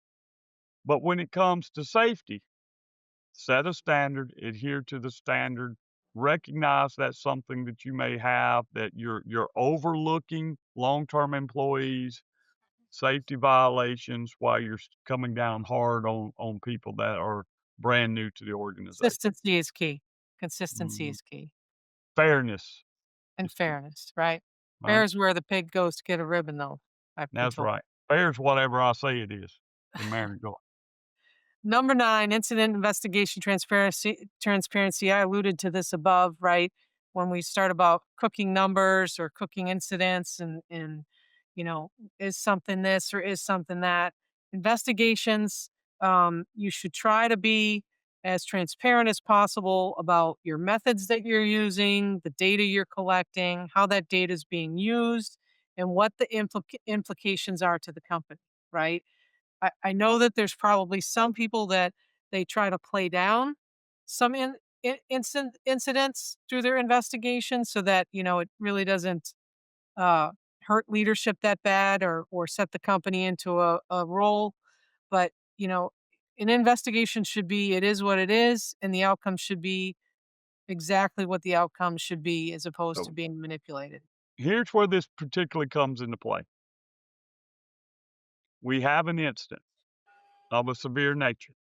Speaker 2: But when it comes to safety, set a standard, adhere to the standard, recognize that's something that you may have, that you're overlooking long-term employees, safety violations while you're coming down hard on people that are brand new to the organization.
Speaker 1: Consistency is key. Consistency
Speaker 2: Mhm.
Speaker 1: is key,
Speaker 2: Fairness
Speaker 1: and
Speaker 2: is key,
Speaker 1: fairness, right? Fair
Speaker 2: right?
Speaker 1: is where the pig goes to get a ribbon, though, I've been
Speaker 2: That's
Speaker 1: told.
Speaker 2: right. Fair is whatever I say it is in Marigold.
Speaker 1: Number 9, incident investigation transparency. I alluded to this above, right? When we start about cooking numbers or cooking incidents and is something this or is something that. Investigations, you should try to be as transparent as possible about your methods that you're using, the data you're collecting, how that data is being used, and what the implications are to the company, right? I know that there's probably some people that they try to play down some incidents through their investigation so that, it really doesn't uh, hurt leadership that bad or set the company into a role. But, an investigation should be it is what it is, and the outcome should be exactly what the outcome should be as opposed to
Speaker 2: So
Speaker 1: being manipulated.
Speaker 2: here's where this particularly comes into play. We have an incident of a severe nature.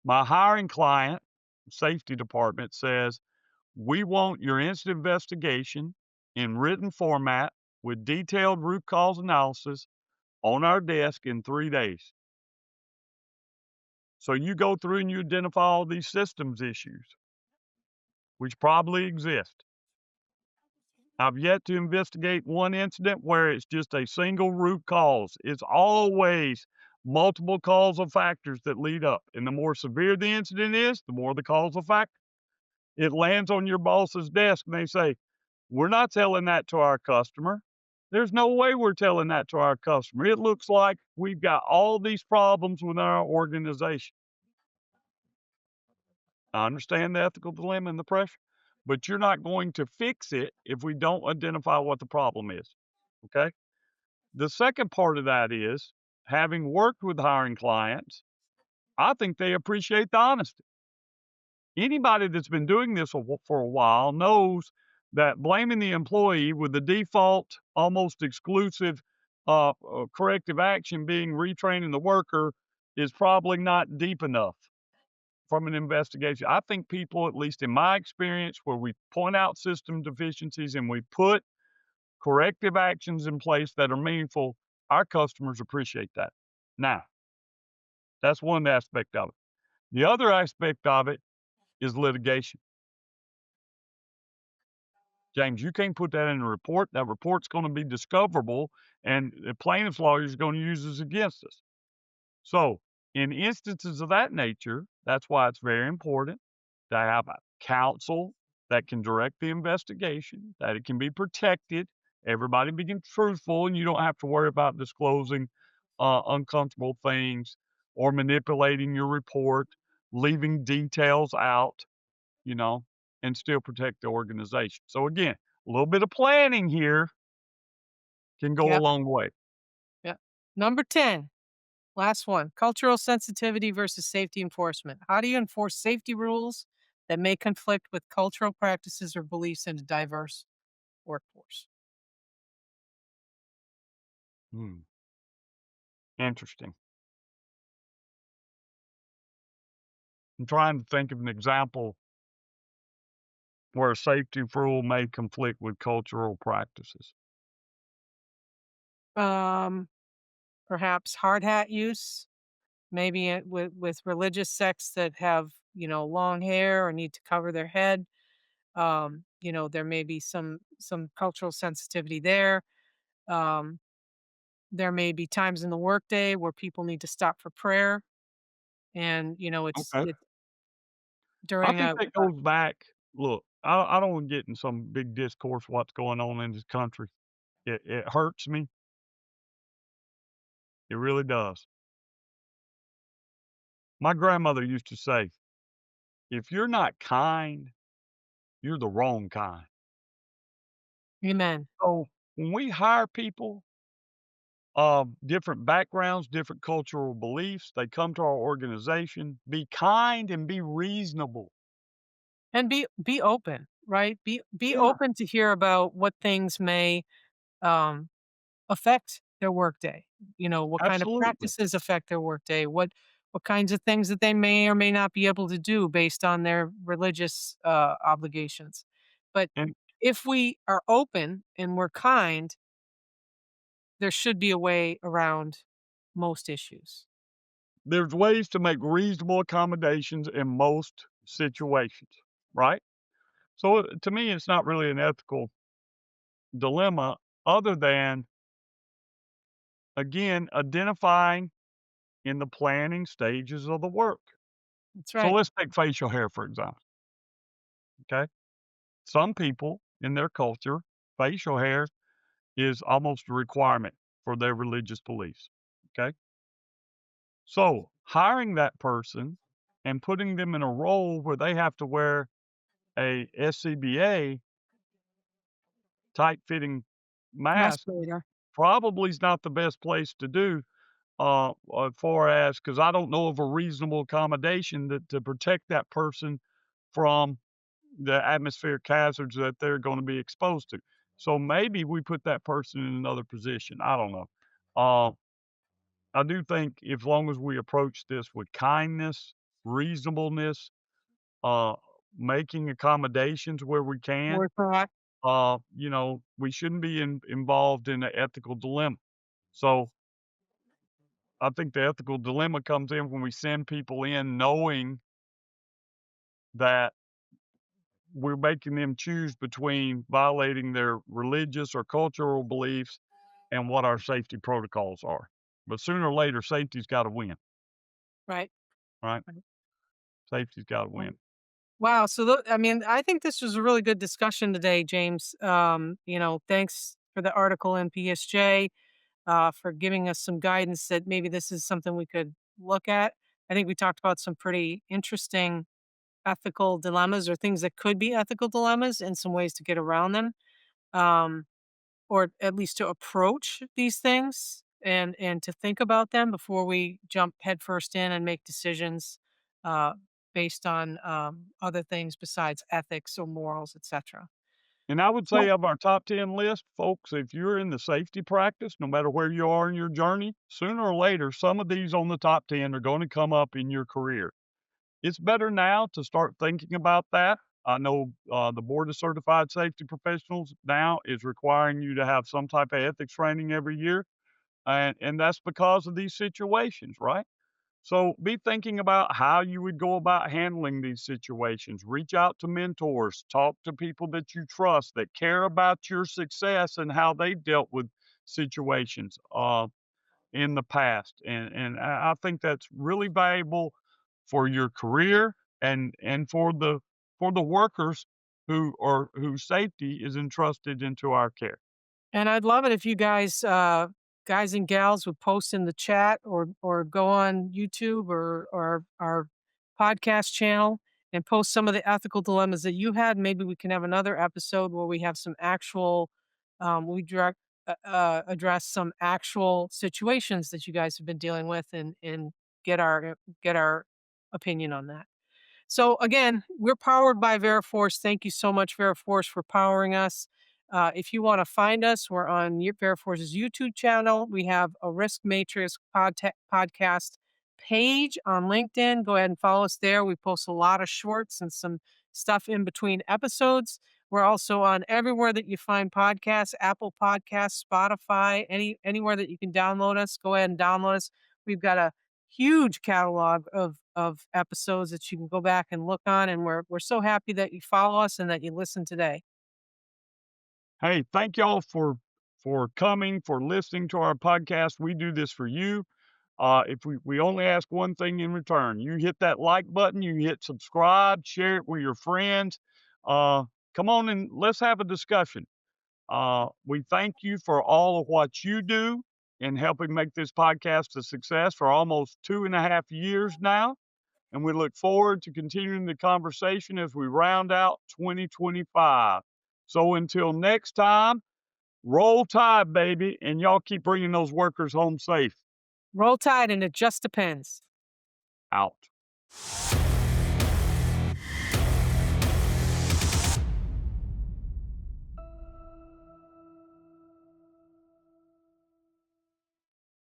Speaker 2: My hiring client, safety department says, we want your incident investigation in written format with detailed root cause analysis on our desk in 3 days. So you go through and you identify all these systems issues, which probably exist. I've yet to investigate one incident where it's just a single root cause. It's always multiple causal factors that lead up. And the more severe the incident is, the more the causal factor. It lands on your boss's desk and they say, we're not telling that to our customer. There's no way we're telling that to our customer. It looks like we've got all these problems with our organization. I understand the ethical dilemma and the pressure, but you're not going to fix it if we don't identify what the problem is. Okay. The second part of that is having worked with hiring clients, I think they appreciate the honesty. Anybody that's been doing this for a while knows that blaming the employee with the default, almost exclusive corrective action being retraining the worker is probably not deep enough from an investigation. I think people, at least in my experience, where we point out system deficiencies and we put corrective actions in place that are meaningful, our customers appreciate that. Now, that's one aspect of it. The other aspect of it is litigation. James, you can't put that in a report. That report's going to be discoverable, and the plaintiff's lawyer is going to use this against us. So, in instances of that nature, that's why it's very important to have a counsel that can direct the investigation, that it can be protected, everybody being truthful, and you don't have to worry about disclosing uncomfortable things or manipulating your report, leaving details out, you know, and still protect the organization. So, again, a little bit of planning here can go a
Speaker 1: Yep.
Speaker 2: long way.
Speaker 1: Yep. Number 10. Last one, cultural sensitivity versus safety enforcement. How do you enforce safety rules that may conflict with cultural practices or beliefs in a diverse workforce?
Speaker 2: Hmm, interesting. I'm trying to think of an example where a safety rule may conflict with cultural practices.
Speaker 1: Um, Perhaps hard hat use, maybe with religious sects that have long hair or need to cover their head. There may be some cultural sensitivity there. Um, there may be times in the workday where people need to stop for prayer, and
Speaker 2: Okay.
Speaker 1: it's
Speaker 2: I
Speaker 1: during
Speaker 2: think
Speaker 1: a
Speaker 2: that goes back. Look, I don't want to get in some big discourse what's going on in this country. It hurts me. It really does. My grandmother used to say, if you're not kind, you're the wrong kind.
Speaker 1: amen.
Speaker 2: So when we hire people of different backgrounds, different cultural beliefs, they come to our organization, be kind and be reasonable.
Speaker 1: And be open, right? Be
Speaker 2: Yeah,
Speaker 1: open to hear about what things may, um, affect their workday. You know, what kind of
Speaker 2: absolutely.
Speaker 1: practices affect their workday, what kinds of things that they may or may not be able to do based on their religious, obligations. But
Speaker 2: And
Speaker 1: if we are open and we're kind, there should be a way around most issues.
Speaker 2: there's ways to make reasonable accommodations in most situations, right? So to me, it's not really an ethical dilemma other than, again, identifying in the planning stages of the work.
Speaker 1: That's
Speaker 2: So
Speaker 1: right.
Speaker 2: let's take facial hair, for example. Okay. Some people in their culture, facial hair is almost a requirement for their religious beliefs. Okay. So hiring that person and putting them in a role where they have to wear a SCBA tight fitting mask
Speaker 1: Respirator.
Speaker 2: probably is not the best place to do, as far as because I don't know of a reasonable accommodation that to protect that person from the atmospheric hazards that they're going to be exposed to. So maybe we put that person in another position. I don't know. Uh, I do think as long as we approach this with kindness, reasonableness, uh, making accommodations where we can,
Speaker 1: Worth that.
Speaker 2: we shouldn't be involved in an ethical dilemma. So I think the ethical dilemma comes in when we send people in knowing that we're making them choose between violating their religious or cultural beliefs and what our safety protocols are. But sooner or later, safety's got to win,
Speaker 1: Right.
Speaker 2: right?
Speaker 1: Right.
Speaker 2: Safety's got to
Speaker 1: Right.
Speaker 2: win.
Speaker 1: Wow. So, I mean, I think this was a really good discussion today, James. Thanks for the article in PSJ, for giving us some guidance that maybe this is something we could look at. I think we talked about some pretty interesting ethical dilemmas or things that could be ethical dilemmas and some ways to get around them. Um, or at least to approach these things and to think about them before we jump headfirst in and make decisions uh, based on other things besides ethics or morals, etc.
Speaker 2: And I would say
Speaker 1: So,
Speaker 2: of our top 10 list, folks, if you're in the safety practice, no matter where you are in your journey, sooner or later, some of these on the top 10 are going to come up in your career. It's better now to start thinking about that. I know the Board of Certified Safety Professionals now is requiring you to have some type of ethics training every year, and that's because of these situations, right? So be thinking about how you would go about handling these situations. Reach out to mentors, talk to people that you trust that care about your success and how they dealt with situations. In the past, and I think that's really valuable for your career and for the workers whose safety is entrusted into our care.
Speaker 1: and I'd love it if you guys and gals would post in the chat or go on YouTube or our podcast channel and post some of the ethical dilemmas that you had. Maybe we can have another episode where we have some actual, we direct address some actual situations that you guys have been dealing with and get our opinion on that. So again, we're powered by Veriforce. Thank you so much, Veriforce, for powering us. If you want to find us, we're on Veriforce's YouTube channel. We have a Risk Matrix podcast page on LinkedIn. Go ahead and follow us there. We post a lot of shorts and some stuff in between episodes. We're also on everywhere that you find podcasts, Apple Podcasts, Spotify, anywhere that you can download us. Go ahead and download us. We've got a huge catalog of episodes that you can go back and look on, and we're so happy that you follow us and that you listen today.
Speaker 2: Hey, thank y'all for coming, for listening to our podcast. We do this for you. If we only ask one thing in return, you hit that like button, you hit subscribe, share it with your friends. Uh, Come on and let's have a discussion. We thank you for all of what you do in helping make this podcast a success for almost 2.5 years now. And we look forward to continuing the conversation as we round out 2025. So until next time, roll tide, baby, and y'all keep bringing those workers home safe.
Speaker 1: Roll Tide, and it just depends.
Speaker 2: Out.